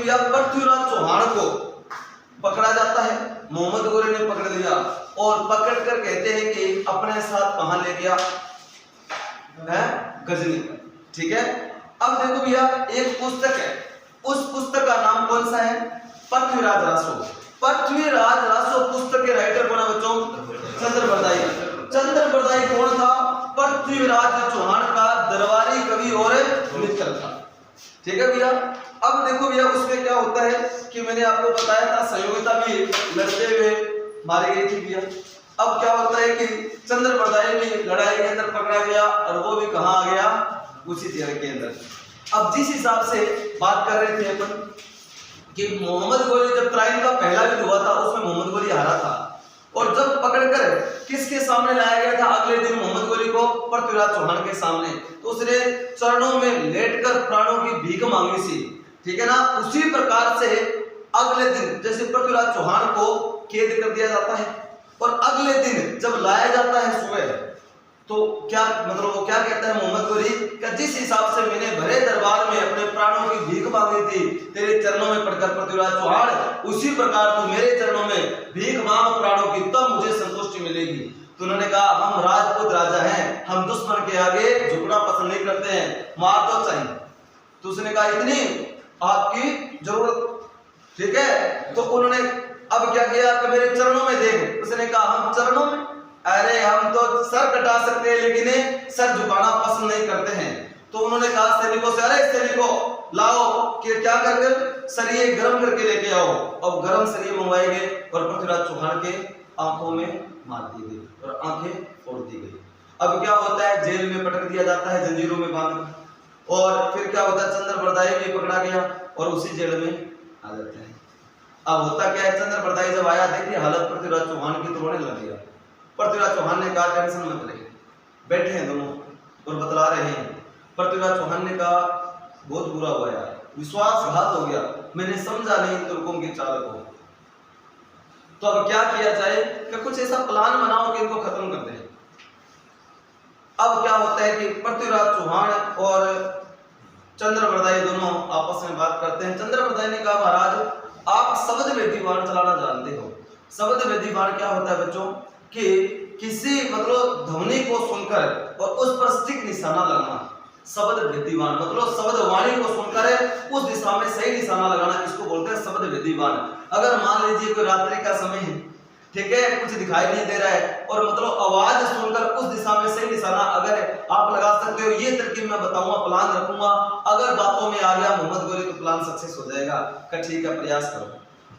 भैया पृथ्वीराज चौहान को पकड़ा जाता है, मोहम्मद गोरी ने पकड़ लिया और पकड़ कर कहते हैं कि अपने साथ कहां ले गया है, गजनी। ठीक है, अब देखो भैया एक पुस्तक है, उस पुस्तक का नाम कौन सा है, पृथ्वीराज रासो। पृथ्वीराज रासो पुस्तक के राइटर कौन है बच्चों, चंद्रबरदाई। चंद्रबरदाई कौन था, पृथ्वीराज चौहान का दरबारी कवि और मित्र था। ठीक है भैया, अब देखो भैया उसमें क्या होता है कि मैंने आपको बताया था संयोगिता भी लड़ते हुए मारी गई थी भैया। अब क्या होता है कि चंद्रबरदाई भी लड़ाई के अंदर पकड़ा गया और वो भी कहां आ गया, उसी जगह के अंदर। अब जिस हिसाब से बात कर रहे थे अपन कि मोहम्मद गोरी जब तराइन का पहला युद्ध हुआ था उसमें मोहम्मद गोरी हारा था, और जब पकड़कर किसके सामने लाया गया था अगले दिन मोहम्मद गोरी को, पृथ्वीराज चौहान के सामने, तो उसने चरणों में लेटकर प्राणों की भीख मांगी थी। ठीक है ना, उसी प्रकार से अगले दिन जैसे पृथ्वीराज चौहान को कैद कर दिया जाता है और अगले दिन जब लाया जाता है सुबह, तो क्या मतलब वो क्या कहता है मोहम्मद गोरी कि जिस हिसाब से मैंने भरे दरबार में अपने प्राणों की भीख मांगी थी तेरे चरणों में पड़कर पृथ्वीराज चौहान, उसी प्रकार तू मेरे चरणों में भीख मांग प्राणों की, तब मुझे संतुष्टि मिलेगी। तो उन्होंने कहा हम राजपूत राजा हैं, हम दुश्मन के आगे झुकना पसंद नहीं करते हैं, मार तो चाहिए। तो उसने कहा इतनी आपकी जरूरत, ठीक है। तो उन्होंने अब क्या किया कि मेरे चरणों में देख। उसने कहा हम चरणों में, अरे हम तो सर कटा सकते हैं लेकिन सर झुकाना पसंद नहीं करते हैं। तो उन्होंने कहा सैनिकों से, अरे सैनिकों लाओ कि क्या करके सरिये गर्म करके लेके आओ। अब गर्म सरिये मंगवाए गए और पृथ्वीराज चौहान के आंखों में मार दी गई और आंखें फोड़ दी गई। अब क्या होता है, जेल में पटक दिया जाता है जंजीरों में बांध, और फिर क्या होता है चंद्रबरदाई भी पकड़ा गया और उसी जेल में आ जाता है। अब होता क्या है, चंद्रबरदाई जब आया देखिए हालत पृथ्वीराज चौहान की, तो रोने लग गया। पृथ्वीराज चौहान ने कहा टेंशन मत ले, बैठे हैं दोनों और बतला रहे हैं। पृथ्वीराज चौहान ने कहा बहुत बुरा हुआ यार, विश्वासघात हो गया, मैंने समझा नहीं तुर्कों की चाल को। तो अब क्या किया जाए कि कुछ ऐसा प्लान बनाओ कि इनको खत्म कर दें। अब क्या होता है कि पृथ्वीराज चौहान और चंद्रबरदाई दोनों आपस में बात करते हैं। चंद्रबरदाई ने कहा महाराज आप शब्द वेदी बाण चलाना जानते हो। शब्द वेदी बाण क्या होता है बच्चों कि किसी मतलब ध्वनि को सुनकर और उस पर स्टिक निशाना लगाना, शब्द वेदी बाण मतलब शब्द वाणी को सुनकर उस दिशा में सही निशाना लगाना, इसको बोलते हैं शब्द वेदी बाण। अगर मान लीजिए कोई रात्रि का समय है, ठीक है, कुछ दिखाई नहीं दे रहा है और मतलब आवाज सुनकर उस दिशा में सही निशाना अगर आप लगा सकते हो, ये तरकीब मैं बताऊंगा, प्लान रखूंगा, अगर बातों में आ गया मोहम्मद गोरी तो प्लान सक्सेस हो जाएगा। ठीक है प्रयास करो।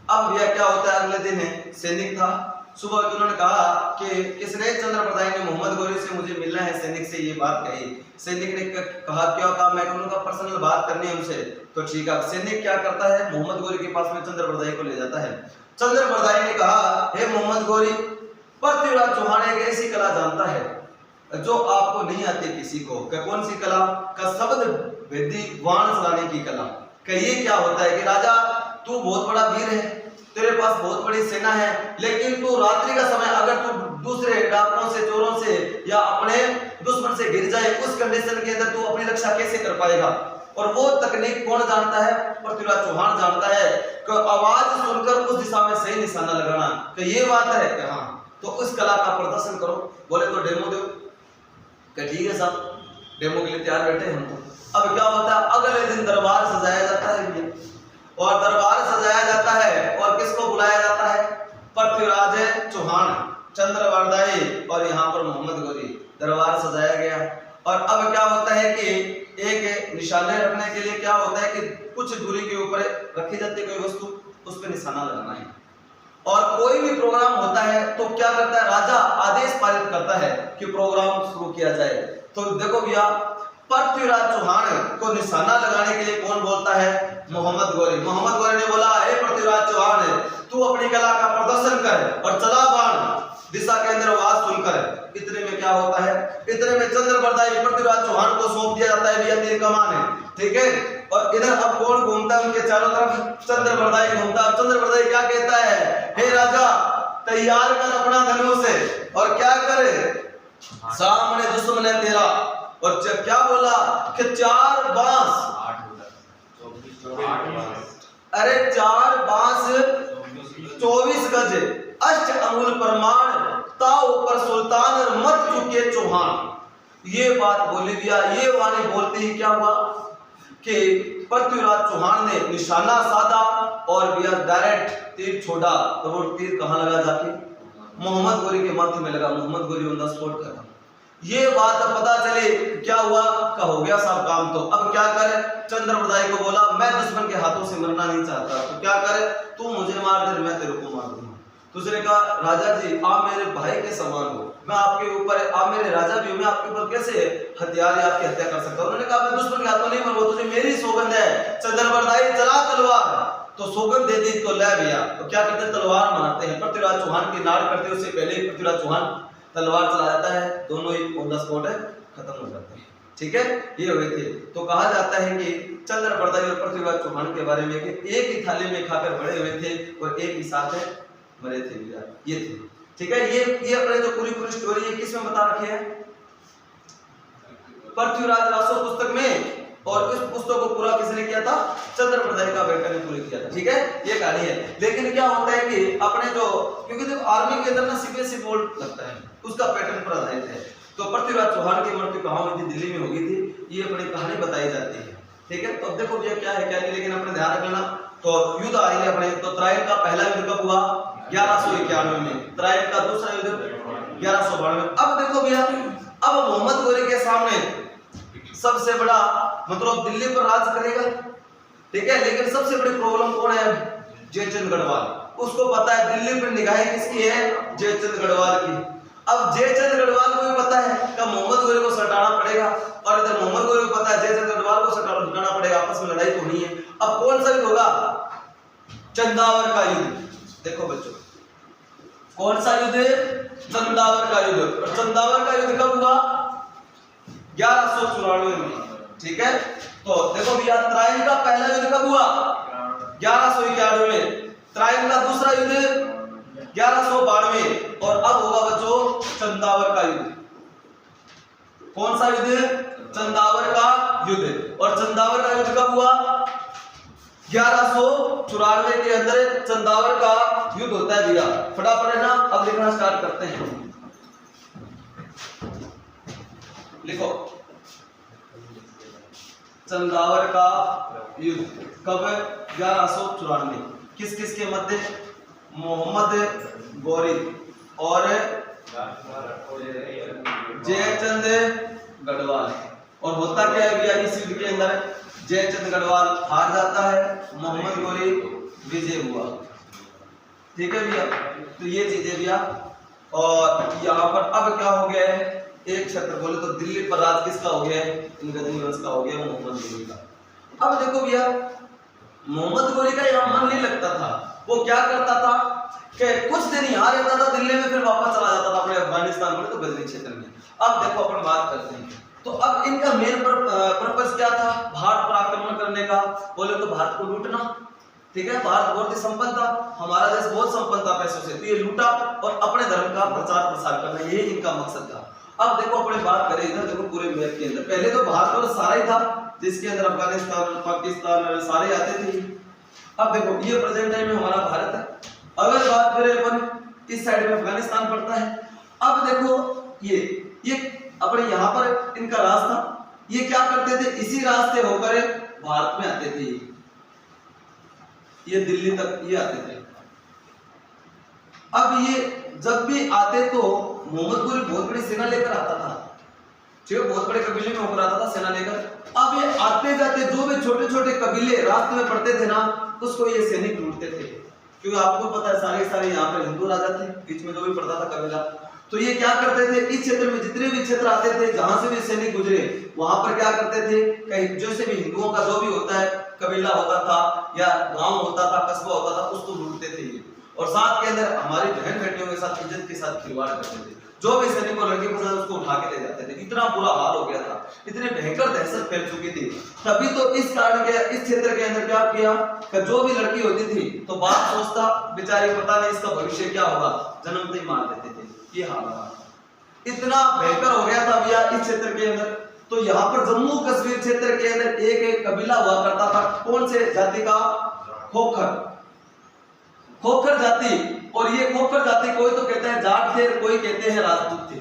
अब भैया क्या होता है, अगले दिन है, सैनिक था, सुबह उन्होंने कहा कि किसने, चंद्रबरदाई ने मोहम्मद गोरी से मुझे मिलना है, सैनिक से ये बात कही। सैनिक ने कहा क्या कहा, मैं उनका पर्सनल बात करनी है उनसे। तो ठीक है, सैनिक क्या करता है, मोहम्मद गोरी के पास में चंद्रबरदाई को ले जाता है। चंद्रबरदाई ने कहा हे मोहम्मद गोरी, पृथ्वीराज चौहान एक ऐसी कला जानता है जो आपको नहीं आती किसी को। कौन सी कला का, शब्द वेदी बाण चलाने की कला। ये क्या होता है कि राजा तू बहुत बड़ा वीर है, तेरे पास बहुत बड़ी सेना है, लेकिन तू रात्रि का समय अगर तू दूसरे डाकुओं से, चोरों से या अपने दुश्मन से गिर जाए, उस कंडीशन के अंदर तू अपनी रक्षा कैसे कर पाएगा। और वो तकनीक कौन जानता है, पृथ्वीराज चौहान जानता है कि आवाज सुनकर उस दिशा में सही निशाना लगाना। तो ये बात है कि हाँ, तो उस कला का प्रदर्शन करो। बोले तो डेमो दो। ठीक है साहब, डेमो के लिए तैयार बैठे हम तो। अब क्या होता है, अगले दिन दरबार सजाया जाता है और दरबार सजाया जाता है और किसको बुलाया जाता है, पृथ्वीराज चौहान, चंद्रबरदाई और यहाँ पर मोहम्मद गोरी। दरबार सजाया गया और अब क्या होता है कि एक निशाने रखने के लिए क्या होता है कि कुछ दूरी के ऊपर रखी जाती है कोई वस्तु, उस पर निशाना लगाना है। और कोई भी प्रोग्राम होता है तो क्या करता है, राजा आदेश पारित करता है कि प्रोग्राम शुरू किया जाए। तो देखो भैया, पृथ्वीराज चौहान को निशाना लगाने के लिए कौन बोलता है, मोहम्मद गोरी। मोहम्मद गोरी ने बोला हे पृथ्वीराज चौहान, तू अपनी कला का प्रदर्शन कर और चला बाण दिशा के अंदर आवाज सुनकर। इतने में क्या होता है, इतने में चंद्रबरदाई पृथ्वीराज चौहान को सौंप दिया जाता है भैया तीर कमान है, ठीक है। और इधर अब कौन घूमता है उनके चारों तरफ, चंद्रबरदाई घूमता है। चंद्रबरदाई क्या कहता है, हे राजा तैयार कर अपना धनुष से और क्या करे, सामने दुश्मन है तेरा। और क्या बोला कि 4 बांस, अरे 4 बांस 24 गज अष्ट अंगुल प्रमाण ताऊ पर सुल्तान और मत चुके चौहान। ये बात बोली दिया। ये वाणी बोलते ही क्या हुआ कि पृथ्वीराज चौहान ने निशाना साधा और भैया डायरेक्ट तीर छोड़ा। और वो तीर कहाँ लगा जाके? मोहम्मद गोरी के माथे में लगा। Mohammad Ghori on the spot कर। ये बात अब पता चले क्या हुआ का हो गया साहब काम। तो अब क्या करे? चंद्रप्रदाय को बोला मैं दुश्मन के हाथों से मरना नहीं चाहता, तो क्या करे? तू मुझे मार दे, मैं तेरे को मार दूंगा। दूसरे का राजा जी आप मेरे भाई के समान हो, मैं आपके ऊपर, आप मेरे राजा भी हो, मैं आपके ऊपर कैसे हथियार या आपकी हत्या कर सकता हूं? उन्होंने कहा मैं दुश्मन के हाथों नहीं मरूंगा, तुझे मेरी सौगंध है। चंद्रप्रदाय चला तलवार। तो सौगंध दे दी तो ले भैया। तो क्या करते? तलवार मारते हैं। पृथ्वीराज चौहान की नाड़ करते उससे पहले ही पृथ्वीराज चौहान तलवार चला जाता है। दोनों ही ऑन द स्पॉट खत्म हो जाते हैं। ठीक है, ये हुए थे। तो कहा जाता है कि चंद्रप्रदाय और पृथ्वीराज चौहान के बारे में कि एक ही थाली में खाकर बड़े हुए थे और एक ही साथ मरे थे भैया। ये थे। ठीक है, ये अपने जो पूरी स्टोरी है किसमें बता रखे हैं? पृथ्वीराज रासो पुस्तक में। और इस पुस्तक को पूरा किसने किया था? चंद्रप्रदाय का बेटा ने पूरी किया था। ठीक है, ये कहानी है। लेकिन क्या होता है कि अपने जो, क्योंकि देखो आर्मी के अंदर ना सीबीएसई बोर्ड लगता है, उसका पैटर्न पर आधारित है। तो पृथ्वीराज चौहान की मृत्यु कहाँ हुई थी? दिल्ली में होगी थी। ये अपनी कहानी बताई जाती है। ठीक है, तो अब देखो भैया क्या है क्या नहीं, लेकिन अपने ध्यान रखना। तो युद्ध आएंगे अपने। तो त्राइन का पहला युद्ध कब हुआ? 1191 में। त्राइन का दूसरा युद्ध 1192 में। अब देखो भैया, अब मोहम्मद गोरी के सामने सबसे बड़ा मतलब दिल्ली पर राज करेगा। ठीक है, लेकिन सबसे बड़ी प्रॉब्लम कौन है? जयचंद गढ़वाल। उसको पता है दिल्ली पर निगाहें किसकी है? जयचंद गढ़वाल की। अब जयचंद गढ़वाल को भी पता है कि मोहम्मद गोरी को सटाना पड़ेगा, और इधर मोहम्मद गोरी को पता है जयचंद गढ़वाल को सटाना पड़ेगा। आपस में लड़ाई तो नहीं है। अब कौन सा युद्ध होगा? चंदावर का युद्ध। देखो बच्चों, कौन सा युद्ध? चंदावर का युद्ध। और चंदावर का युद्ध कब हुआ? 1194 में। ठीक है, तो देखो भैया, त्राइन का पहला युद्ध कब हुआ? 1191 में। त्राइन का दूसरा युद्ध 1192। और अब होगा बच्चों चंदावर का युद्ध। कौन सा युद्ध? चंदावर का युद्ध। और चंदावर का युद्ध कब हुआ? 1194 के अंदर चंदावर का युद्ध होता है भैया। फटाफट है ना, अब लिखना स्टार्ट करते हैं। लिखो, चंदावर का युद्ध कब? 1194। किस किस के मध्य? मोहम्मद गोरी और जयचंद गढ़वाल। और होता क्या है भैया इस युद्ध के अंदर? जयचंद गढ़वाल हार जाता है, मोहम्मद गोरी विजय हुआ। ठीक है भैया, तो ये चीजें भैया। और यहाँ पर अब क्या हो गया है? एक क्षेत्र बोले तो दिल्ली पर राज किसका हो गया है? इन गजनी वंश का हो गया, मोहम्मद गोरी का। अब देखो भैया, मोहम्मद गोरी का यहाँ मन नहीं लगता था। वो क्या करता था कि कुछ दिन यहाँ रहता था दिल्ली में, फिर वापस चला जाता था अपने अफगानिस्तान में, तो गजनी क्षेत्र में। अब देखो अपन बात करते हैं। तो अब इनका मेन पर्पस क्या था? भारत पर आक्रमण करने का। बोले तो भारत को लूटना। ठीक है, भारत बहुत ही संपन्न था, हमारा देश बहुत संपन्न था पैसों से, तो ये लूटा और अपने धर्म का प्रचार प्रसार करना, यही इनका मकसद था। अब देखो अपने बात करें इधर, देखो पूरे मैप के अंदर पहले तो भारत और सारा ही था, जिसके अंदर अफगानिस्तान, पाकिस्तान सारे आते थे। अब देखो ये प्रेजेंट टाइम में हमारा भारत है। अगर बात करें अपन, इस साइड में अफगानिस्तान पड़ता है। अब देखो ये अपने यहाँ पर इनका रास्ता, ये क्या करते थे? इसी रास्ते होकर भारत में आते थे। ये दिल्ली तक ये आते थे। अब ये जब भी आते तो मोहम्मद गोरी बहुत बड़ी सेना लेकर आता था, बहुत बड़े कबीले में होकर आता था सेना लेकर। अब ये आते जाते जो भी छोटे छोटे कबीले रास्ते में पड़ते थे ना, उसको ये सैनिक लूटते थे। क्योंकि आपको पता है सारे यहाँ पर हिंदू राजा थे, बीच में जो भी पड़ता था कबीला, तो ये क्या करते थे? इस क्षेत्र में जितने भी क्षेत्र आते थे, जहां से भी सैनिक गुजरे, वहां पर क्या करते थे? कहीं जैसे भी हिंदुओं का जो भी होता है, कबीला होता था या गांव होता था, कस्बा होता था, उसको लूटते थे ये। और साथ के अंदर हमारी बहन बेटियों के साथ इज्जत के साथ खिलवाड़ करते थे। जो भी सैनिक को लड़की पसंद उसको उठा के ले जाते थे। इतना बुरा हाल हो गया था, इतनी भयंकर दहशत फैल चुकी थी। तभी तो इस कारण के इस क्षेत्र के अंदर क्या किया कि जो भी लड़की होती थी तो बाप सोचता बेचारी पता नहीं इसका भविष्य क्या होगा, जन्मते ही मार देते थे। ये हाल रहा, इतना भयंकर हो गया था भैया इस क्षेत्र के अंदर। तो यहाँ पर जम्मू कश्मीर क्षेत्र के अंदर एक कबीला हुआ करता था, कौन से जाति का? खोखर, खोखर जाति। और ये खोखर जाति कोई तो कहते हैं जाट थे, कोई कहते हैं राजपूत थे,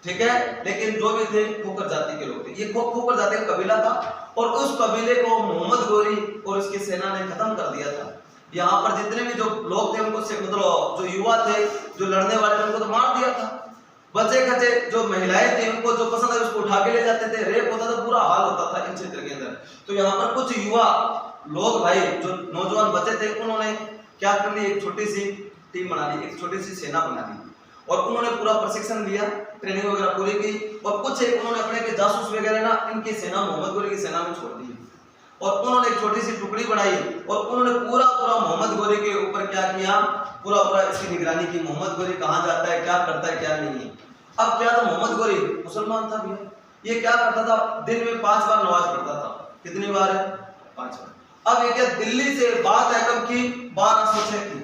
ठीक है, लेकिन जो भी थे खोखर जाति के लोग थे। ये खोखर जाति का कबीला था और उस कबीले को मोहम्मद गोरी और उसकी सेना ने खत्म कर दिया था। यहाँ पर जितने भी जो लोग थे उनको से मतलब जो युवा थे, जो लड़ने वाले थे, उनको तो मार दिया था। बचे खचे जो महिलाएं थी उनको जो पसंद है उसको उठा के ले जाते थे, रेप होता था, बुरा हाल होता था इन क्षेत्र के अंदर। तो यहाँ पर कुछ युवा लोग भाई जो नौजवान बचे थे उन्होंने क्या कर ली, एक छोटी सी टीम बना ली, एक छोटी सी सेना बना ली और उन्होंने पूरा प्रशिक्षण लिया, ट्रेनिंग वगैरह पूरी की और कुछ एक उन्होंने अपने के जासूस वगैरह ना इनकी सेना मोहम्मद गोरी की सेना में छोड़ दी और उन्होंने एक छोटी सी टुकड़ी बनाई और उन्होंने पूरा मोहम्मद गोरी के ऊपर क्या किया, पूरा इसकी निगरानी की। मोहम्मद गोरी कहाँ जाता है, क्या करता है, क्या नहीं है। अब क्या था, मोहम्मद गोरी मुसलमान था भैया, ये क्या करता था, दिन में 5 बार नमाज पढ़ता था। कितनी बार है, 5 बार। अब ये क्या, दिल्ली से बात है कब की, 1206 की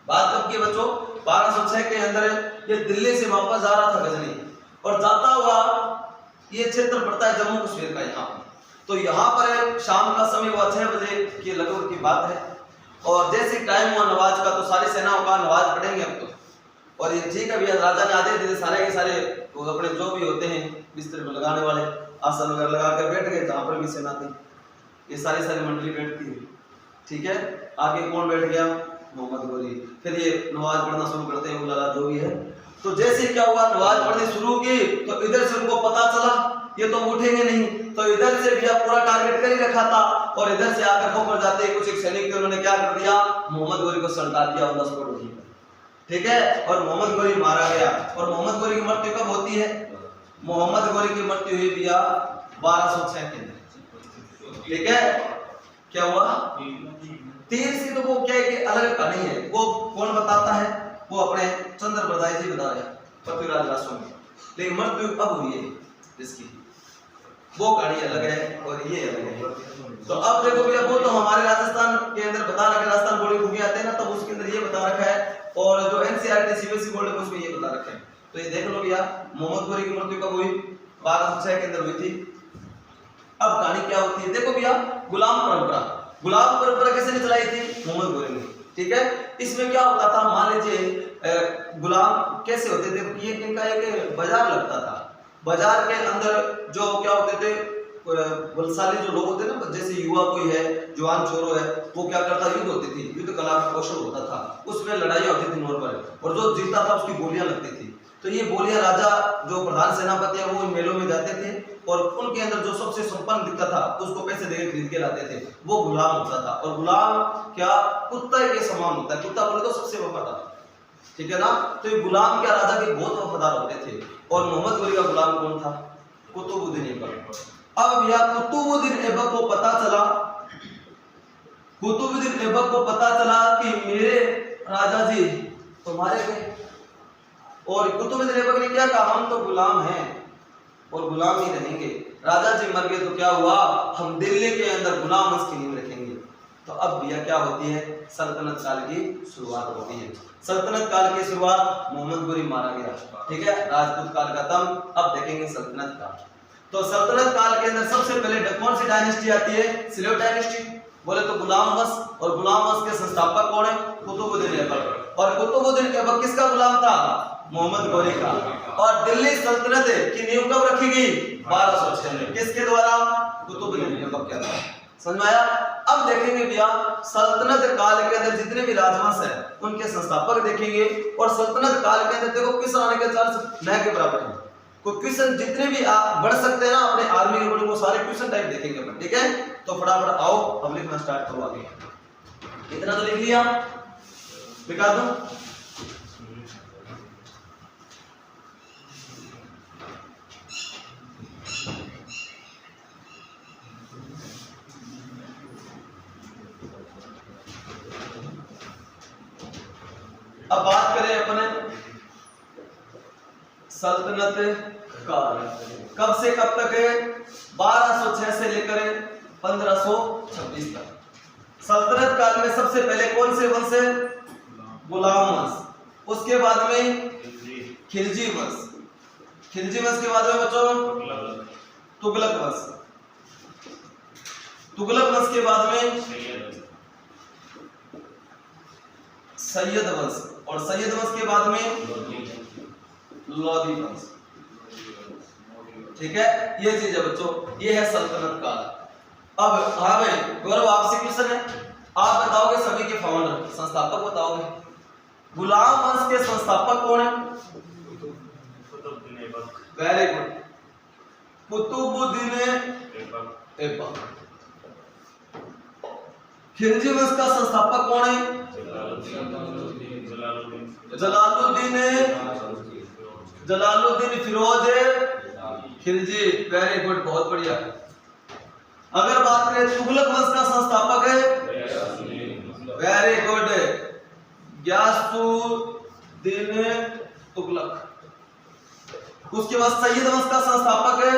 बात कब की बच्चों, 1206 के अंदर ये दिल्ली से वापस जा रहा था गजनी और जाता हुआ ये क्षेत्र पड़ता है जम्मू कश्मीर का यहाँ पर। तो यहाँ पर शाम का समय हुआ 6 बजे के लगभग की बात है और जैसे टाइम हुआ नमाज का तो सारी सेनाओं का नमाज पढ़ेंगे अब तो। और ये ठीक है भैया, राजा ने आदेश दिए, सारे के सारे तो अपने जो भी होते हैं बिस्तर में लगाने वाले आसन वगैरह लगा कर बैठ गए। जहाँ पर भी सेना थी ये सारी मंडली बैठती है, ठीक है। आगे कौन बैठ गया, मोहम्मद गोरी। फिर ये नमाज पढ़ना शुरू करते हैं उलाला जो भी है। तो जैसे क्या हुआ, नमाज पढ़नी शुरू की तो इधर से उनको पता चला ये तो उठेंगे नहीं, तो इधर से भी पूरा टारगेट कर ही रखा था और इधर से आकर खोकर जाते कुछ एक सैनिक थे, उन्होंने क्या कर दिया, मोहम्मद गोरी को सल्टा दिया ऑन द स्पॉट वहीं पर, ठीक है। और मोहम्मद गोरी मारा गया। और मोहम्मद गोरी की मृत्यु कब होती है, मोहम्मद गोरी की मृत्यु हुई भैया 1206 के अंदर, ठीक है। क्या हुआ, तीर से तो वो क्या है कि अलग कहानी है, वो कौन बताता है, वो अपने चंद्र बरदाई जी बता रहे हैं पृथ्वीराज रासों में, लेकिन मृत्यु अब हुई है इसकी, वो कहानी अलग है और ये अलग है। तो अब देखो भैया, वो तो हमारे राजस्थान के अंदर बता रखा है, राजस्थान बोर्ड की बुकें आते हैं ना, तब उसके अंदर ये बता रखा है और जो एनसीईआरटी सीबीएसई बोर्ड है उसमें ये बता रखा है। तो ये देख लो भैया, मोहम्मद गोरी की मृत्यु कब हुई, 1206 के अंदर हुई थी। अब कहानी क्या होती है, देखो भैया, गुलाम परंपरा किसने चलाई थी, मोहम्मद गोरी ने, ठीक है। इसमें क्या होता था, मान लीजिए गुलाम कैसे होते थे, ये इनका एक बाजार लगता था, बाजार के अंदर जो क्या होते थे बलशाली जो लोग होते हैं ना, जैसे युवा कोई है, जवान छोरो है, वो क्या करता, युद्ध होती थी, युद्ध कला का कौशल होता था, उसमें लड़ाई होती थी नॉर्मल, और जो जीतता था उसकी बोलियां लगती थी। तो ये बोलियां राजा जो प्रधान सेनापति है वो इन मेलों में जाते थे और उनके अंदर जो सबसे संपन्न दिखता था उसको पैसे देकर खरीद के लाते थे, वो गुलाम होता था। और गुलाम क्या कुत्ता के समान होता है, कुत्ता बोले तो सबसे वफादार, ठीक है ना। तो ये गुलाम क्या राजा के बहुत वफादार होते थे। और मोहम्मद गोरी का गुलाम कौन था, कुतुबुद्दीन ऐबक। अब भैया कुतुबुद्दीन ऐबक को पता चला, कुतुबुद्दीन ऐबक को पता चला कि मेरे राजा जी तो मारे गए। और कुतुबुद्दीन ऐबक ने क्या कहा, हम तो गुलाम हैं और गुलाम ही रहेंगे, राजा जी मर गए तो क्या हुआ, हम दिल्ली के अंदर गुलाम वंश की नींव रखेंगे। तो अब भैया क्या होती है, सल्तनत काल की शुरुआत होती है। सल्तनत काल की शुरुआत, मोहम्मद गोरी मारा गया, ठीक है, राजपूत काल खत्म। अब देखेंगे सल्तनत काल। तो सल्तनत काल के अंदर सबसे पहले कौन सी डायनेस्टी आती है, सिलेव डायनेस्टी। बोले तो गुलाम वंश, और गुलाम वंश के संस्थापक कौन है, कुतुबुद्दीन ऐबक। और कुतुबुद्दीन ऐबक किसका गुलाम था, मोहम्मद गोरी का। और दिल्ली सल्तनत की नींव कब रखी गई, 1206 में, किसके द्वारा, कुतुबुद्दीन ऐबक के द्वारा। समझ में आया। अब देखेंगे भैया सल्तनत काल के अंदर जितने भी राजवंश है उनके संस्थापक देखेंगे। और सल्तनत काल के अंदर देखो क्वेश्चन आने के चांस न के बराबर है, कोई क्वेश्चन जितने भी आप बढ़ सकते हैं ना अपने आर्मी के बड़े, वो सारे क्वेश्चन टाइप देखेंगे अपन, ठीक है। तो फटाफट आओ अब लिखना स्टार्ट करो आगे। इतना तो लिख लिया, दिखा दूं। अब बात करें अपने सल्तनत काल, कब से कब तक है, 1206 से लेकर 1526 तक। सल्तनत काल में सबसे पहले कौन से वंश है, गुलाम वंश। उसके बाद में खिलजी वंश, खिलजी वंश के बाद में बच्चों तुगलक वंश, तुगलक वंश के बाद में सैयद वंश, और सैयद वंश के बाद में लोधी वंश। ठीक है, ये चीज है बच्चों, ये है सल्तनत काल। अब हाँ भाई गौरव आपसे क्वेश्चन है, आप बताओगे सभी के फाउंडर संस्थापक बताओगे। गुलाम वंश के संस्थापक कौन है? Very good, Qutubuddin Aibak. खिलजी वंश का संस्थापक कौन है? जलालुद्दीन फिरोज खिलजी। वेरी गुड, बहुत बढ़िया। अगर बात करें तुगलक वंश का संस्थापक है, वेरी गुड, गियासुद्दीन तुगलक। उसके बाद सैयद वंश का संस्थापक है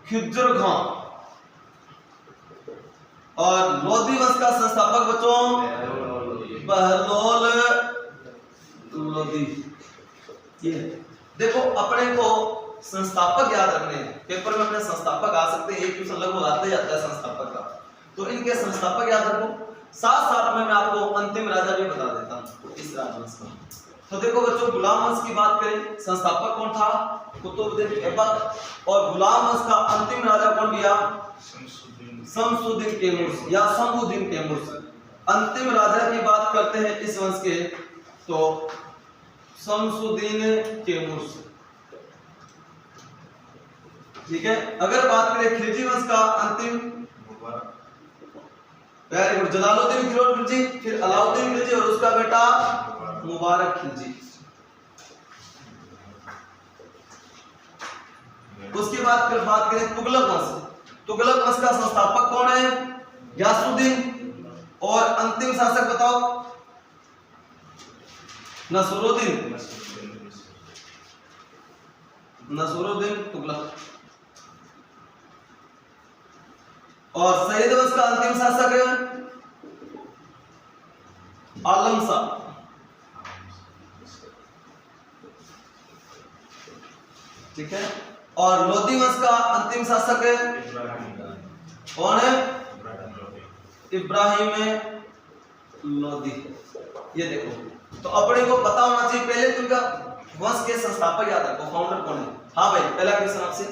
खिज्र खान, और लोधी वंश का संस्थापक बच्चों बहलोल लोधी। ये देखो, अपने को संस्थापक याद रखने हैं, पेपर में अपने संस्थापक आ सकते हैं, एक क्वेश्चन लगभग आते जाता है संस्थापक का, तो इनके संस्थापक याद रखो। साथ साथ में मैं आपको अंतिम राजा भी बता देता हूँ इस राजवंश का। तो देखो बच्चों, गुलाम वंश की बात करें, संस्थापक कौन था? कुतुबुद्दीन ऐबक। और गुलाम वंश का अंतिम राजा कौन दिया? शमसुद्दीन तैमूर या शंभुद्दीन तैमूर। अंतिम राजा की बात करते हैं इस वंश के, तो शमसुद्दीन तैमूर। ठीक है, अगर बात करें खिलजी वंश का अंतिम, वेरी गुड, जलालुद्दीन खिलजी, फिर अलाउद्दीन खिलजी और उसका बेटा मुबारक खिलजी। उसके बाद बात करें तुगलक वंश। तुगलक वंश का संस्थापक कौन है? गियासुद्दीन। और अंतिम शासक बताओ? नसरुद्दीन तुगलक। और सैयद वंश का अंतिम शासक है आलम शाह। ठीक है, और लोधी वंश का अंतिम शासक है कौन है? इब्राहिम लोधी। ये देखो, तो अपने को पता होना चाहिए, पहले तो इनका वंश के संस्थापक याद रखो, फाउंडर कौन है। हाँ भाई, पहला क्वेश्चन आपसे,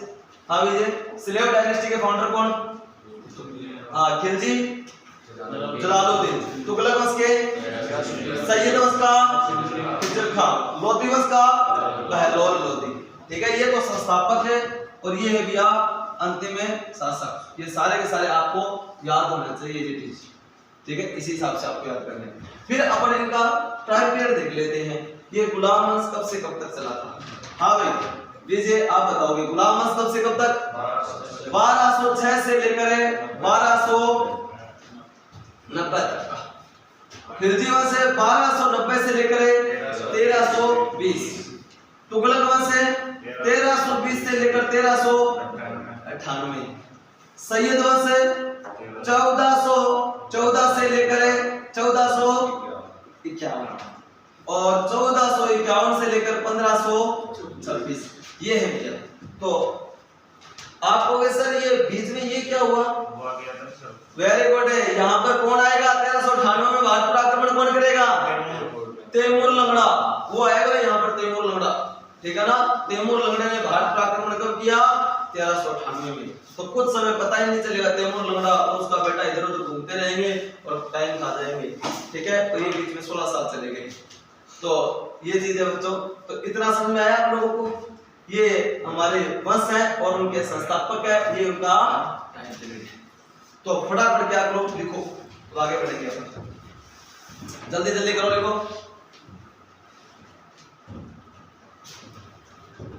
हाँ विजय, स्लेव डायनेस्टी के फाउंडर कौन? हाँ, खिलजी, जलालुद्दीन। तुगलक वंश के सैयद वंश का खिज्र खान, लोधी वंश का बहलोल लोधी। ठीक है, ये तो संस्थापक है, और ये है भैया अंतिम शासक। ये सारे के सारे आपको याद होना चाहिए ये चीज। ठीक है, इसी हिसाब से आपको याद करना है। फिर अपन इनका टाइम पीरियड देख लेते हैं, ये गुलाम वंश कब से कब तक चला था। हाँ भाई विजय, आप बताओगे गुलाम वंश कब से कब तक? 1206 से लेकर 1290 तक का। खिलजी वंश है 1290 से लेकर 1320। तुगलक वंश है 1320 से लेकर 1398। सैयद वंश है 1414 से लेकर 1451, और 1451 से लेकर 1526। ये है भैया। तो आप कहोगे सर ये बीच में ये क्या हुआ? वेरी गुड है, यहाँ पर कौन आएगा? 1398 में भारत पर आक्रमण कौन करेगा? तैमूर लंगड़ा, वो आएगा यहाँ पर, तैमूर लंगड़ा। ठीक है ना, तैमूर लंगड़े ने भारत पर आक्रमण कब किया? 1398 में। तो कुछ समय पता ही नहीं चलेगा, तैमूर लंगड़ा और उसका बेटा इधर उधर घूमते रहेंगे और टाइम खा जाएंगे। ठीक है, तो ये बीच में 16 साल चले गए। तो ये चीज है बच्चों, तो इतना समझ में आया आप लोगों को? ये हमारे वंश है और उनके संस्थापक है, ये उनका टाइम पीरियड है। तो फटाफट क्या करो, लिखो, तो आगे बढ़ेंगे अपन। जल्दी जल्दी करो, लिखो।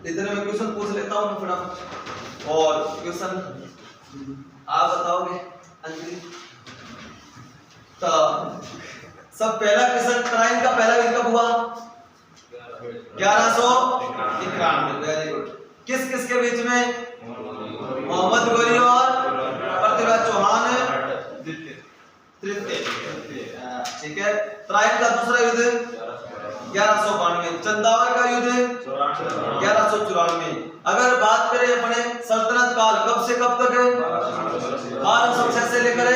इतने में क्वेश्चन पूछ लेता हूँ फटाफट, और क्वेश्चन आप बताओगे अंजलि। तो सब पहला क्वेश्चन ट्राइन का पहला दिन कब हुआ? 1191। Very good. किस किस के बीच में? मोहम्मद गौरी और पृथ्वीराज चौहान तृतीय। ठीक है, ट्राइन का दूसरा युद्ध 1192। चंदावर का युद्ध 1194। अगर बात करें अपने सल्तनत काल कब से कब तक है? 1206 से लेकर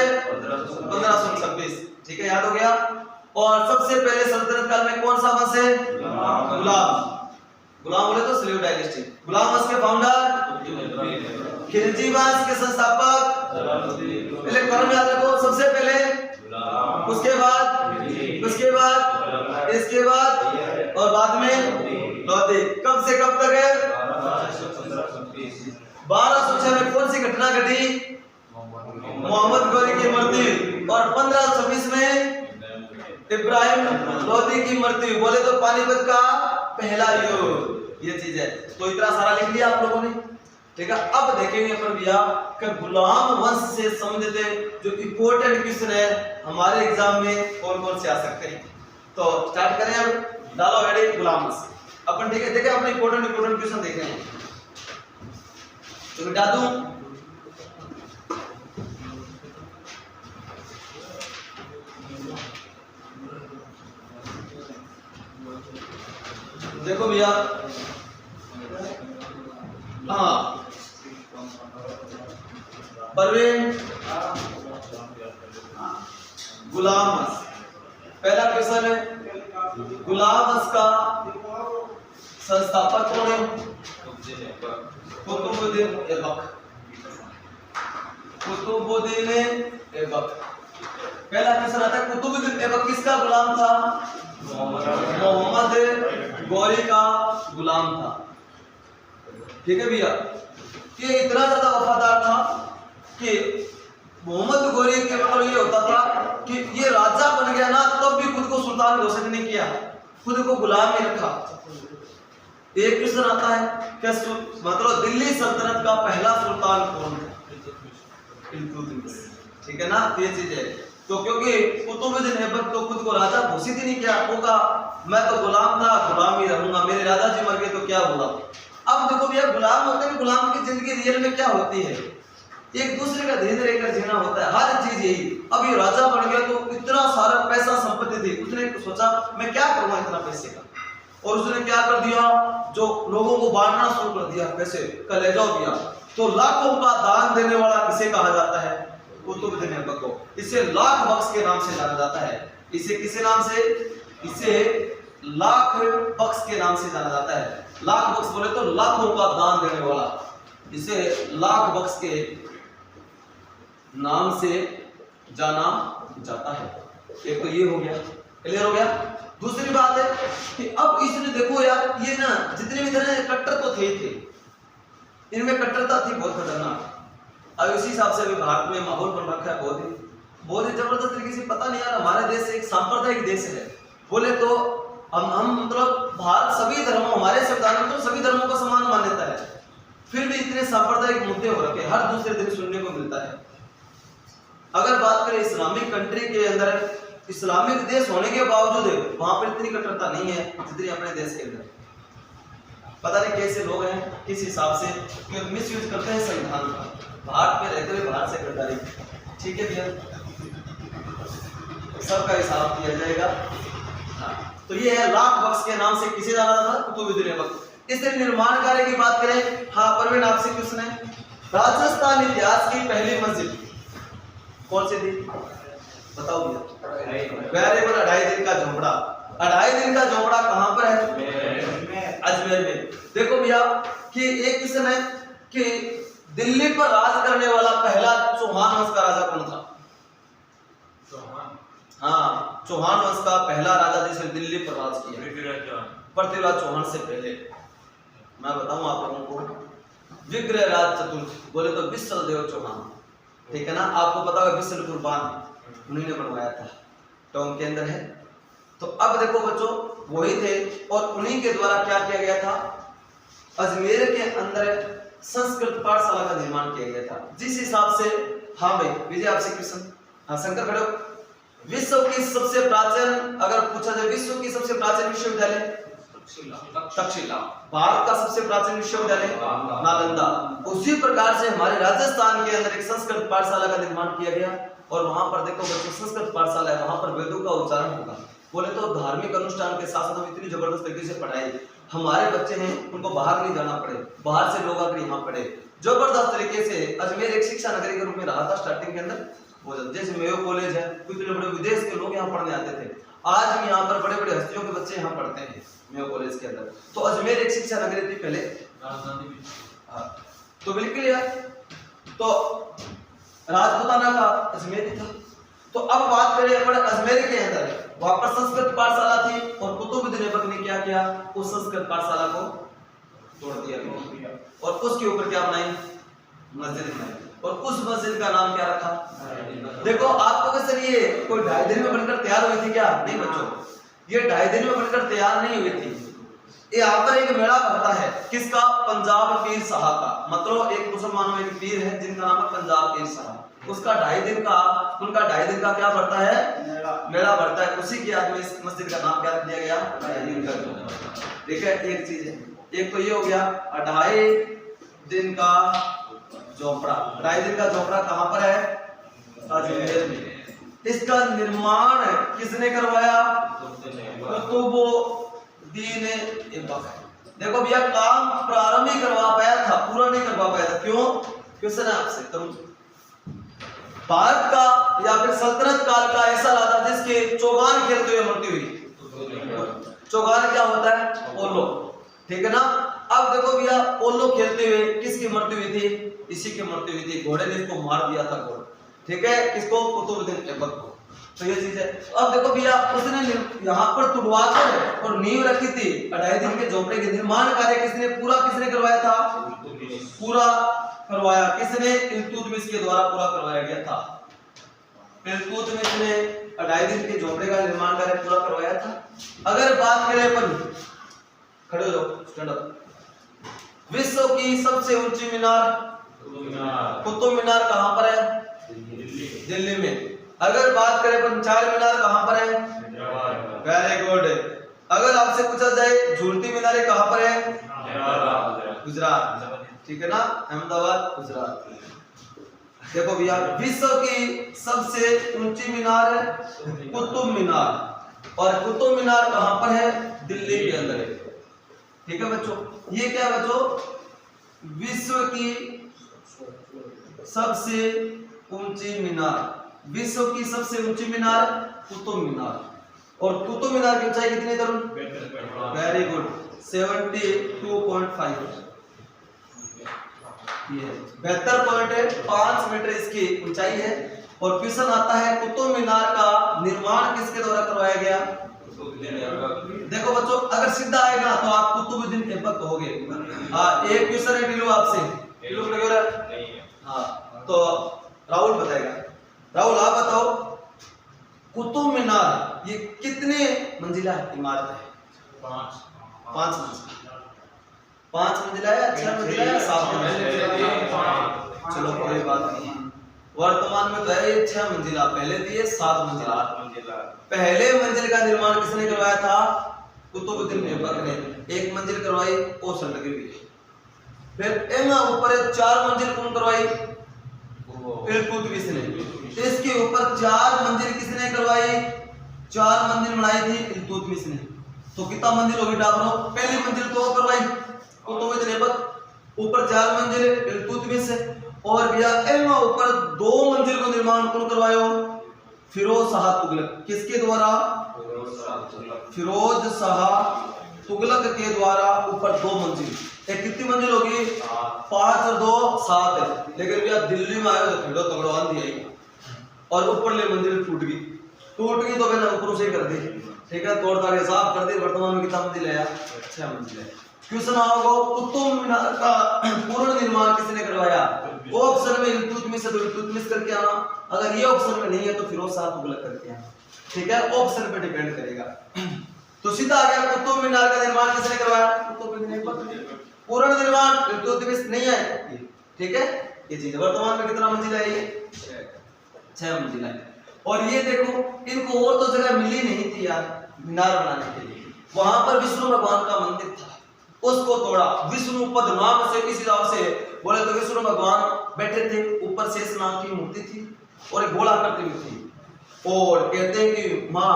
1526। ठीक है, याद हो गया। और सबसे पहले सल्तनत काल में कौन सा वंश है? गुलाम। गुलाम बोले तो स्लेव डायनेस्टी। गुलाम वंश के फाउंडर, खिलजी वंश के संस्थापक, पहले क्रम याद रखो, सबसे पहले, उसके बाद, इसके बाद और बाद में लोधी। कब से कब तक है? 1206 में कौन सी घटना घटी? मोहम्मद गौरी की मृत्यु। और 1526 में इब्राहिम लोधी की मृत्यु। बोले तो पानीपत का पहला युद्ध। ये चीज है। तो इतना सारा लिख लिया आप लोगों ने, ठीक है। अब देखेंगे अपन भैया कि गुलाम वंश से संबंधित जो इंपॉर्टेंट क्वेश्चन है हमारे एग्जाम में कौन कौन से आ सकते हैं। तो स्टार्ट करें। अब डालो रेडी गुलाम वंश अपन, ठीक है। देखिए अपने इंपॉर्टेंट क्वेश्चन देख रहे हैं, तो मिटा दूं। देखो भैया, हाँ परवीन, गुलाम वंश पहला क्वेश्चन है। गुलाम वंश का संस्थापक कौन है? कुतुबुद्दीन ऐबक। कुतुबुद्दीन ऐबक। पहला क्वेश्चन आता है, कुतुबुद्दीन ऐबक किसका गुलाम था? मोहम्मद गौरी का गुलाम था, ठीक है भैया। ये इतना ज्यादा वफादार था कि मोहम्मद गौरी के मतलब ये होता था कि ये राजा बन गया ना तब भी खुद को सुल्तान घोषित नहीं किया, खुद को गुलाम ही रखा। एक क्वेश्चन आता है क्या मतलब दिल्ली सल्तनत का पहला सुल्तान कौन था? इल्तुतमिश, ठीक है ना। ये चीज है। तो क्योंकि कुतुबुद्दीन ऐबक तो खुद को राजा घोषित ही नहीं किया, होगा मैं तो गुलाम था, गुलाम ही रहूंगा, मेरे राजा जी मर गए तो क्या हुआ। अब देखो भैया, गुलाम होते हैं, गुलाम की जिंदगी रियल में क्या होती है? एक दूसरे का धीरे रहकर जीना होता है, हर चीज यही। अब ये राजा बन गया तो इतना सारा पैसा संपत्ति थी, उसने सोचा मैं क्या करूंगा इतना पैसे का, और उसने क्या कर दिया, जो लोगों को बांटना शुरू कर दिया पैसे का, ले जाओ दिया। तो लाखों का दान देने वाला किसे कहा जाता है? कुतुबुद्दीन ऐबक को। इसे लाख बख्श के नाम से जाना जाता है। इसे किसे नाम से? इसे लाख बख्श के नाम से जाना जाता है। लाख बख्श बोले तो लाखों का दान देने वाला, इसे लाख बख्श के नाम से जाना जाता है। एक तो ये हो गया, क्लियर हो गया। दूसरी बात है कि अब इसने देखो यार, ये ना जितने भी तरह कट्टर तो थे ही थे, इनमें कट्टरता थी बहुत खतरनाक। अब इसी हिसाब से अभी भारत में माहौल बन रखा है बहुत ही जबरदस्त तरीके से। पता नहीं यार, हमारे देश एक सांप्रदायिक देश है, बोले तो हम मतलब भारत सभी धर्मों, हमारे संविधान में तो सभी धर्मों का समान मान्यता है, फिर भी इतने सांप्रदायिक मुद्दे हो रखे, हर दूसरे दिन सुनने को मिलता है। अगर बात करें इस्लामिक कंट्री के अंदर, इस्लामिक देश होने के बावजूद वहां पर इतनी कट्टरता नहीं है जितनी अपने देश के अंदर। पता नहीं कैसे लोग हैं, किस हिसाब से मिस यूज करते हैं संविधान का, भारत में रहते हुए बाहर से गद्दारी। ठीक है भैया, सबका हिसाब दिया जाएगा। हाँ, तो ये है लाख बख्श के नाम से किसे जाना था? कुतुबुद्दीन ऐबक। इस निर्माण कार्य की बात करें, हाँ परवीन आपसे क्वेश्चन है, राजस्थान इतिहास की पहली मस्जिद कौन सी थी? बताओ भैया। वेरी गुड, 2.5 दिन का झोपड़ा। 2.5 दिन का झोपड़ा कहां पर है? अजमेर में। देखो भैया कि एक क्वेश्चन है कि दिल्ली पर राज करने वाला पहला चौहान वंश का राजा कौन था? हाँ, चौहान वंश का पहला राजा जिसने दिल्ली पर राज किया, पृथ्वीराज चौहान से पहले। मैं बताऊं आप लोगों को, विग्रहराज चतुर्थ बोले तो विश्वदेव चौहान, ठीक है ना। आपको पता होगा विश्वपुर बांध उन्हीं ने बनवाया था, टोंक के अंदर है। तो अब देखो बच्चों, वही थे और उन्हीं के द्वारा क्या किया गया था, अजमेर के अंदर संस्कृत पाठशाला का निर्माण किया गया था। जिस हिसाब से, हाँ भाई विजय आपसे क्वेश्चन, हाँ शंकर खड़ो, विश्व की सबसे प्राचीन, अगर पूछा जाए विश्व की सबसे प्राचीन विश्वविद्यालय तक्षशिला, भारत का सबसे प्राचीन विश्वविद्यालय नालंदा। उसी प्रकार से हमारे राजस्थान के अंदर एक संस्कृत पाठशाला का निर्माण किया गया और वहां पर देखो बच्चों, संस्कृत पाठशाला है, वहां पर वेदों का उच्चारण होगा। बोले तो धार्मिक अनुष्ठान के साथ साथ इतनी जबरदस्त तरीके से पढ़ाई, हमारे बच्चे हैं उनको बाहर नहीं जाना पड़े, बाहर से लोग आकर यहाँ पढ़े, जबरदस्त तरीके से। अजमेर एक शिक्षा नगरी के रूप में रहा था स्टार्टिंग के अंदर, जैसे मेयो कॉलेज है, कुछ बड़े विदेश के लोग यहाँ पढ़ने आते थे। आज भी यहाँ पर बड़े बड़े हस्तियों के बच्चे यहाँ पढ़ते हैं मेयो कॉलेज के अंदर। तो अजमेर एक शिक्षा नगरी थी पहले, तो बिल्कुल यार, तो राजपूताना का अजमेर था। तो अब बात करें अपन अजमेर के अंदर, वहां पर संस्कृत पाठशाला थी और कुतुबुद्दीन ऐबक ने क्या किया, उस संस्कृत पाठशाला को तोड़ दिया और उसके ऊपर क्या बनाई, मस्जिद बनाई। और उस मस्जिद का नाम क्या रखा? देखो आपको क्या सर ये कोई 2.5 दिन में बनकर तैयार हुई थी क्या? नहीं बच्चों, ये 2.5 दिन में बनकर तैयार नहीं हुई थी। यहाँ पर एक मेला भरता है, किसका? पंजाब पीर साहब का। मतलब एक मुसलमानों में एक पीर है जिनका नाम है पंजाब पीर साहब, उसका 2.5 दिन का, उनका 2.5 दिन का क्या भरता है? मेला भरता है। उसी की याद में इस मस्जिद का नाम क्या रख दिया गया? 2.5 दिन का। ठीक है, एक चीज है, एक तो ये हो गया 2.5 दिन का झोपड़ा। 2.5 दिन का झोपड़ा कहाँ पर है? अजमेर में। इसका निर्माण किसने करवाया? कुतुबुद्दीन ऐबक। देखो भैया, काम प्रारंभ ही करवा पाया था, पूरा नहीं करवा पाया था। क्यों? क्वेश्चन है आपसे। तुम भारत का या फिर सल्तनत काल का ऐसा राजा जिसके चौगान खेलते हुए मृत्यु हुई। चौगान क्या होता है? पोलो, ठीक है ना। अब देखो भैया, पोलो खेलते हुए किसकी मृत्यु हुई थी? इसी की मृत्यु हुई थी, घोड़े ने इसको मार दिया था घोड़ा, ठीक है, किसको? कुतुबुद्दीन ऐबक को। तो ये चीज है। अब देखो भैया, उसने यहाँ पर तुड़वा कर और नींव रखी थी। 2.5 दिन के झोपड़े के निर्माण कार्य किसने पूरा किसने करवाया था? पूरा करवाया किसने? इल्तुतमिश के द्वारा पूरा करवाया गया था। इल्तुतमिश ने 2.5 दिन के झोपड़े का निर्माण कार्य पूरा करवाया था। अगर बात करें अपन, खड़े हो जाओ, स्टैंड अप। विश्व की सबसे ऊंची मीनार कुतुब मीनार कहां पर है? दिल्ली में। अगर बात करें अपन, चार मीनार कहां पर है? Very good. अगर आपसे पूछा जाए झूलती मीनारें कहां पर है? गुजरात, ठीक है ना, अहमदाबाद, गुजरात। देखो भैया, विश्व की सबसे ऊंची मीनार है कुतुब मीनार, और कुतुब मीनार कहां पर है? दिल्ली के अंदर है। ठीक है बच्चों, ये क्या है बच्चों? विश्व की सबसे ऊंची मीनार, विश्व की सबसे ऊंची मीनार कुतुब मीनार। और कुतुब मीनार की ऊंचाई कितनी तरुण? वेरी गुड, 72.5, ये 72.5 मीटर इसकी ऊंचाई है। और क्वेश्चन आता है, कुतुब मीनार का निर्माण किसके द्वारा करवाया गया? देखो बच्चों, अगर सीधा आएगा तो आप कुतुबुद्दीन ऐबक कहोगे। एक क्वेश्चन है टीलू आपसे, टीलू हाँ, तो राहुल बताएगा। राहुल आप बताओ, कुतुब मीनार ये कितने मंजिला इमारत है? 5 मंजिला। 5 मंजिला है, 6 मंजिला है, 7 मंजिला? चलो कोई बात नहीं, वर्तमान में तो है ये 6 मंजिला, पहले थी ये 7 मंजिला। पहले मंजिल का निर्माण किसने करवाया था? कुतुबुद्दीन ऐबक ने। 1 मंजिल करवाई वो सल्तनत की। फिर एमा ऊपर 4 मंजिल कौन करवाई? इल्तुतमिश ने। इसके ऊपर 4 मंजिल किसने करवाई? 4 मंजिल बनाई थी इल्तुतमिश ने। तो कितना मंजिल होगी डाबरो? पहली मंजिल तो करवाई कुतुबुद्दीन ऐबक, ऊपर 4 मंजिल इल्तुतमिश है। और भैया एमा ऊपर 2 मंजिल को निर्माण कौन करवायो? फिरोज शाह तुगलक। किसके द्वारा? फिरोज शाह तुगलक के द्वारा ऊपर 2 मंजिल। एक कितनी मंजिल होगी? 5 और 2 7 है। लेकिन भैया दिल्ली में आयो तो खेड़ो तगड़ो आंधी आई और ऊपर ले मंजिल टूट गई तो मैंने ऊपर से कर दी, ठीक है, तोड़ ताड़ साफ कर दी। वर्तमान में कितना मंजिल है? 6 मंजिल है। क्वेश्चन आओगे, कुतुब मीनार का पूर्ण निर्माण किसने करवाया? ऑप्शन में इल्तुतमिश है तो इल्तुतमिश करके आना, अगर ये ऑप्शन में नहीं है तो फिरोज शाह तुगलक करके आना, ठीक है, ऑप्शन पे डिपेंड करेगा। तो सीधा आ गया, कुतुब मीनार का निर्माण किसने करवाया? कुतुबुद्दीन ऐबक। पूर्ण निर्माण इल्तुतमिश नहीं है, ठीक है, ये चीज। वर्तमान में कितना मंजिला है ये? 6 मंजिला है। और ये देखो, इनको और तो जगह मिली नहीं थी यार मीनार बनाने के लिए। वहां पर विष्णु भगवान का मंदिर था, उसको तोड़ा। विष्णु पद नाम से इस हिसाब से बोले तो विष्णु भगवान बैठे थे, ऊपर शेष नाग की मूर्ति थी और एक गोला करती हुई थी, और कहते हैं कि माँ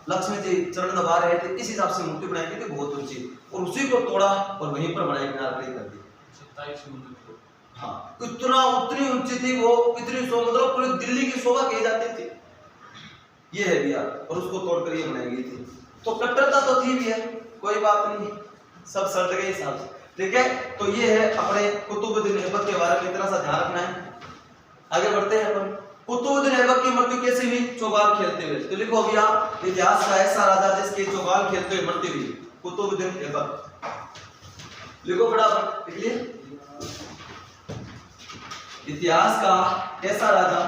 लक्ष्मी जी चरण दबा रहे थे, इस हिसाब से मूर्ति बनाई गई थी बहुत ऊंची, और उसी को तोड़ा और वहीं पर बनाई मीनार खड़ी कर दी। हाँ, इतना उतनी ऊंची थी वो, इतनी मतलब पूरी दिल्ली की शोभा कही जाती थी। ये है भैया, और उसको तोड़कर ये बनाई गई थी। तो कट्टरता तो थी भी है, कोई बात नहीं, सब सल्ट गए हिसाब से, ठीक है। तो ये है अपने कुतुबुद्दीन ऐबक के बारे में इतना सा ध्यान रखना है। आगे बढ़ते हैं अपन। कुतुबुद्दीन ऐबक की मृत्यु कैसे हुई? चौगाल खेलते हुए। तो लिखो भैया, इतिहास का ऐसा राजा जिसके चौगाल खेलते हुए मृत्यु हुई, कुतुबुद्दीन ऐबक। लिखो फटाफट, लिख लिए। इतिहास का ऐसा राजा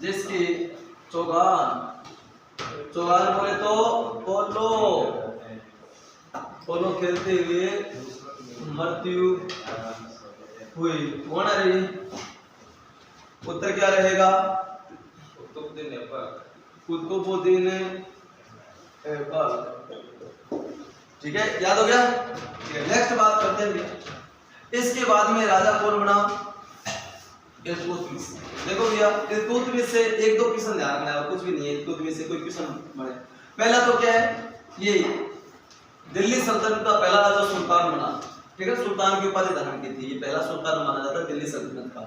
जिसकी चौगाल बोले तो पोलो खेलते हुए मृत्यु हुई। कौन है रही? उत्तर क्या रहेगा? कुतुबुद्दीन ऐबक, ठीक है, याद हो गया। नेक्स्ट बात करते हैं, इसके बाद में राजा कौन बना? इल्तुतमिश। देखो भैया, इल्तुतमिश से एक दो क्वेश्चन ध्यान रखना है, और कुछ भी नहीं है। इल्तुतमिश से कोई क्वेश्चन बने, पहला तो क्या है, ये दिल्ली सल्तनत का पहला राजा सुल्तान बना, ठीक है। सुल्तान की उपाधि धारण की थी, ये पहला सुल्तान माना जाता है दिल्ली सल्तनत का।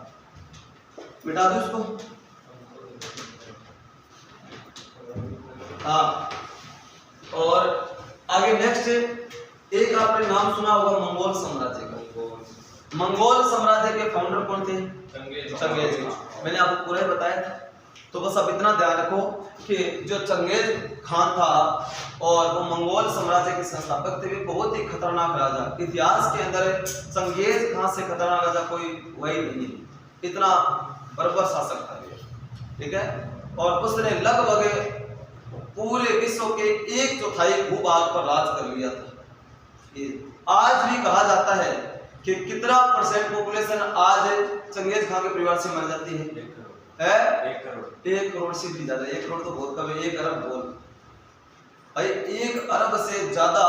मिटा दो इसको, हाँ। और आगे नेक्स्ट, एक आपने नाम सुना होगा मंगोल साम्राज्य का। मंगोल साम्राज्य के फाउंडर कौन थे? Genghis Khan. मैंने आपको पूरा ही बताया था, तो बस अब इतना ध्यान रखो कि जो चंगेज खान था और वो मंगोल साम्राज्य के संस्थापक थे, वे बहुत ही खतरनाक राजा। इतिहास के अंदर चंगेज खान से खतरनाक राजा कोई वही नहीं है, इतना बर्बर शासक था, ठीक है। और उसने लगभग पूरे विश्व के 1/4 भूभाग पर राज कर लिया था। आज भी कहा जाता है कि कितना % पॉपुलेशन आज चंगेज खान के परिवार से मर जाती है? 1 करोड़ से भी ज्यादा। 1 करोड़ तो बहुत कम है, 1 अरब बोल भाई, 1 अरब से ज्यादा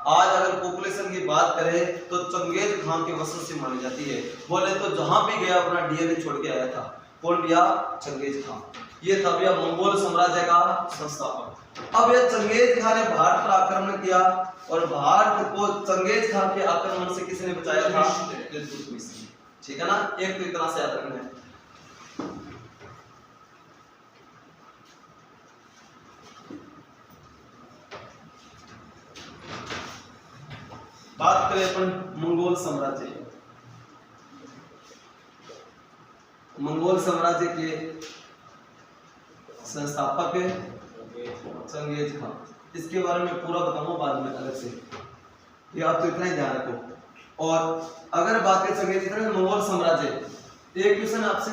आज अगर पॉपुलेशन की बात करें तो चंगेज खान के वंश से मानी जाती है। बोले तो जहां भी गया अपना DNA छोड़ के आया था। कौन भैया? Genghis Khan. ये था भैया मंगोल साम्राज्य का संस्थापक। अब यह चंगेज खान ने भारत पर आक्रमण किया, और भारत को चंगेज खान के आक्रमण से किसने बचाया था? इल्तुतमिश, ठीक है ना। एक तो इतना से याद रखना है। बात करें अपन मंगोल साम्राज्य। मंगोल साम्राज्य के संस्थापक चंगेज खान। इसके बारे में पूरा बताऊंगा बाद में अलग से, ये आप तो इतना ही ध्यान रखो। और अगर बात करें चंगेज खान मंगोल साम्राज्य, एक क्वेश्चन आपसे,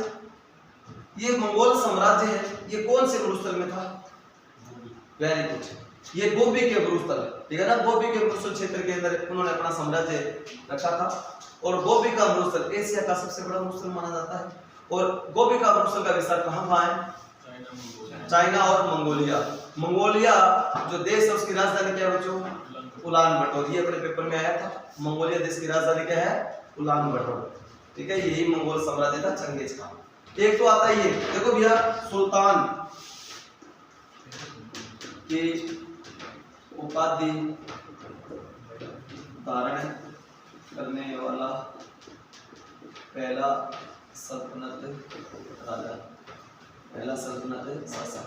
ये मंगोल साम्राज्य है, ये कौन से मरुस्थल में था? वेरी गुड, ये गोबी के मरुस्थल, ठीक है ना। गोबी के मरुस्थल क्षेत्र के अंदर उन्होंने अपना साम्राज्य रखा था। और गोबी का मरुस्थल एशिया का सबसे बड़ा मरुस्थल माना जाता है। और गोबी का मरुस्थल का विस्तार कहाँ है? चाइना और मंगोलिया। मंगोलिया जो देश है उसकी राजधानी क्या है बच्चों? उलान बटोर। ये अपने पेपर में आया था, मंगोलिया देश की राजधानी क्या है? उलान बटोर, ठीक है। यही मंगोल साम्राज्य था चंगेज खान। एक तो आता है ये, देखो भैया, सुल्तान की उपाधि धारण करने वाला पहला सल्तनत राजा, पहला सल्तनत शासक,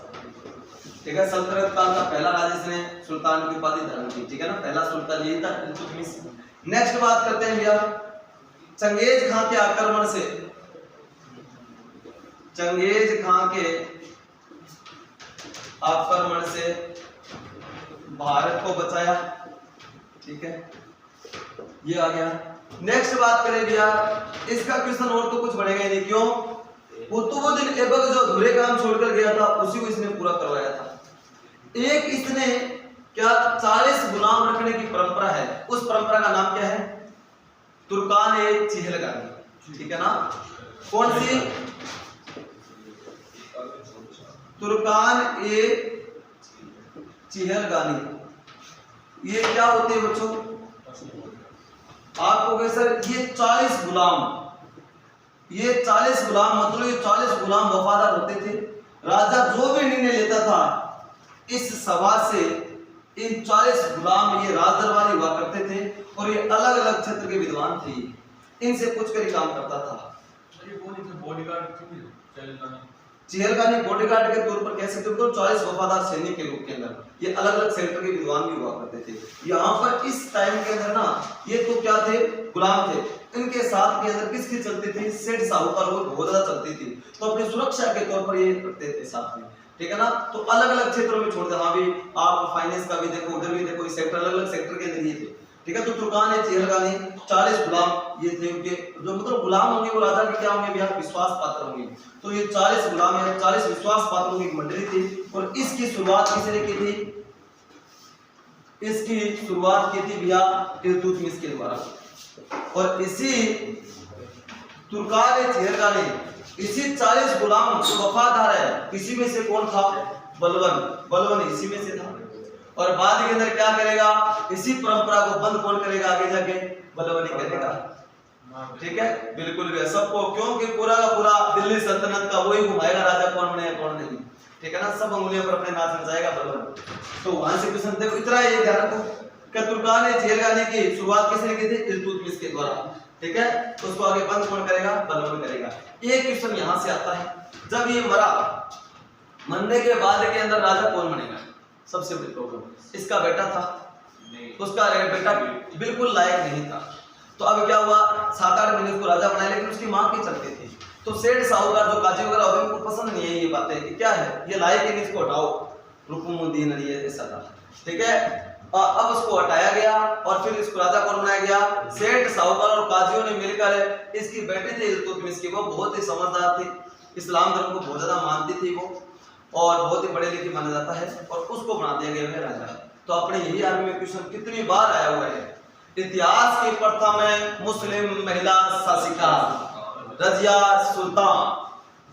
ठीक है। सल्तनत काल का पहला राजा जिसने सुल्तान की उपाधि धारण की, ठीक है ना। पहला सुल्तान यही था, इल्तुतमिश। नेक्स्ट बात करते हैं भैया, चंगेज खान के आक्रमण से, चंगेज खान के आक्रमण से भारत को बचाया, ठीक है, ये आ गया। नेक्स्ट बात करें भैया, इसका क्वेश्चन और तो कुछ बढ़ेगा ही नहीं, क्यों? कुतुबुद्दीन ऐबक जो अधूरे काम छोड़कर गया था उसी को इसने पूरा करवाया था। एक इसने क्या 40 गुलाम रखने की परंपरा है, उस परंपरा का नाम क्या है? तुर्कान-ए-चिहलगानी, ठीक है ना। कौन सी? तुर्कान-ए-चिहलगानी। ये क्या होते हैं बच्चों? आपको कहे सर ये 40 गुलाम, ये 40 गुलाम मतलब ये 40 गुलाम वफादार होते थे। राजा जो भी निर्णय लेता था इस सभा से इन 40 गुलाम ये राजदरबारी हुआ करते थे, अलग अलग क्षेत्र के विद्वान थे, इनसे पूछ कर ही काम करता था। चेहलगानी बॉडीगार्ड के तौर पर कह सकते हो, 40 वफादार सैनिक के रूप के अंदर ये अलग अलग सेक्टर के विद्वान भी हुआ करते थे। यहाँ पर इस टाइम के अंदर ना ये तो क्या थे, गुलाम थे। इनके साथ के अंदर किसकी चलती थी, सेठ साहूकार वो बहुत ज्यादा चलती थी, तो अपनी सुरक्षा के तौर पर ये करते थे साथ में, ठीक है ना। तो अलग अलग क्षेत्रों में छोड़ दे, हाँ भी आप फाइनेंस का भी देखो, उधर भी देखो, सेक्टर अलग अलग सेक्टर के अंदर ये थे, ठीक है। तो तुर्कान है, चेहलगानी, 40 गुलाम ये थे उनके, जो मतलब गुलाम होंगे वो राजा के क्या होंगे भैया, विश्वास पात्र होंगे। तो ये 40 गुलाम है, 40 विश्वास पात्रों की एक मंडली थी। और इसकी शुरुआत किसने की थी, इसकी शुरुआत की थी भैया इल्तुतमिश के द्वारा। और इसी तुर्कान चेहलगानी, इसी 40 गुलाम जो वफादार है, इसी में से कौन था, बलवन इसी में से था। और बाद के अंदर क्या करेगा, इसी परंपरा को बंद कौन करेगा आगे जाके, बलवन ही करेगा, ठीक है। बिल्कुल भी सबको, क्योंकि पूरा का पूरा दिल्ली सल्तनत का वही घुमाएगा, राजा कौन बने कौन नहीं, ठीक है ना। सब अंगुलियों पर अपने नाच नचाएगा बलवन। तो वहां से क्वेश्चन देखो, इतना ये ध्यान रखो कि तुर्कान चेहलगानी की शुरुआत किसने की थी, इल्तुतमिश के द्वारा, ठीक है। तो उसको आगे बंद कौन करेगा, बलवन करेगा। एक क्वेश्चन यहां से आता है, जब ये मरा, मरने के बाद के अंदर राजा कौन बनेगा, सबसे बड़ी प्रॉब्लम। इसका बेटा था, उसका बेटा बिल्कुल लायक नहीं था। तो अब क्या हुआ, 7-8 महीने उसको राजा बनाया, लेकिन उसकी मां की चलती थी। तो सेठ साहूकार जो काजी वगैरह होते हैं उनको पसंद नहीं है ये बातें कि क्या है ये लायक है, इसको हटाओ, रुकुमुद्दीन अली ऐसा था, ठीक है। अब उसको हटाया गया और फिर इसको राजा कौन बनाया गया, सेठ साहूकार और काजियों ने मिलकर, इसकी बेटी थी इल्तुतमिश की, वो बहुत ही समझदार थी, इस्लाम धर्म को बहुत ज्यादा मानती थी वो, और बहुत ही बड़े लिखे माना जाता है, और उसको बना दिया गया है राजा। तो अपने यही आर्मी में क्वेश्चन कितनी बार आया हुआ है, इतिहास की प्रथम मुस्लिम महिला शासिका रजिया सुल्तान,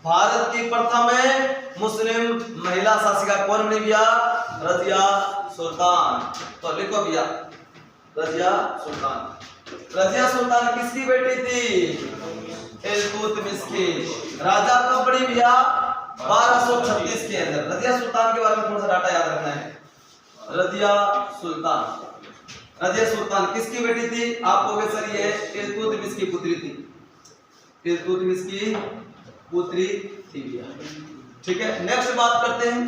भारत की प्रथम मुस्लिम महिला शासिका कौन बनी भैया, रजिया सुल्तान। तो लिखो भैया रजिया सुल्तान। रजिया सुल्तान किसकी बेटी थी, इल्तुतमिश की। राजा कब बड़ी भैया, 1236 के अंदर। रजिया सुल्तान के बारे में थोड़ा सा डाटा याद रखना है। रजिया सुल्तान, रजिया सुल्तान किसकी बेटी थी, आप कहोगे सर ये इल्तुतमिश की पुत्री थी, इल्तुतमिश की पुत्री थी भैया, ठीक है। नेक्स्ट बात करते हैं,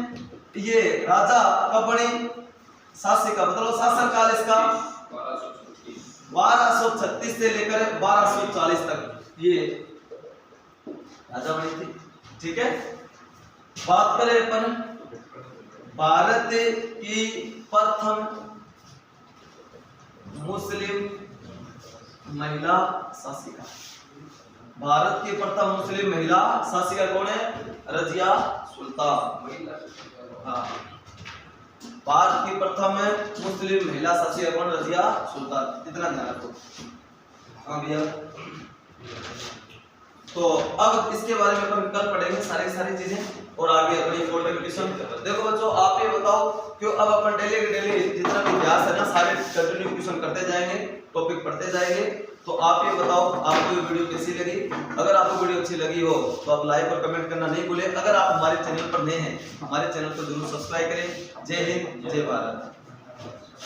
ये राजा कब बनी, शासिका, मतलब शासन काल इसका 1236 से लेकर 1240 तक ये राजा बनी थी, ठीक है। बात करें अपन भारत की प्रथम मुस्लिम महिला शासिका, भारत की प्रथम मुस्लिम महिला शासिका कौन है, रजिया सुल्तान। हाँ, भारत की प्रथम मुस्लिम महिला शासिका कौन, रजिया सुल्तान, इतना ध्यान रखो। हाँ भैया, तो अब इसके बारे में अपन कल पढ़ेंगे सारी चीजें, और आगे अपनी इंपॉर्टेंट क्वेश्चन। देखो बच्चों, आप ये बताओ क्यों अब अपन डेली के डेली जितना भी अभ्यास है ना, सारे कंटिन्यू क्वेश्चन करते जाएंगे, टॉपिक पढ़ते जाएंगे। तो आप ये बताओ आपको ये वीडियो कैसी लगी। अगर आपको वीडियो अच्छी लगी हो तो आप लाइक और कमेंट करना नहीं भूलें। अगर आप हमारे चैनल पर नए हैं, हमारे चैनल को जरूर सब्सक्राइब करें। जय हिंद, जय भारत।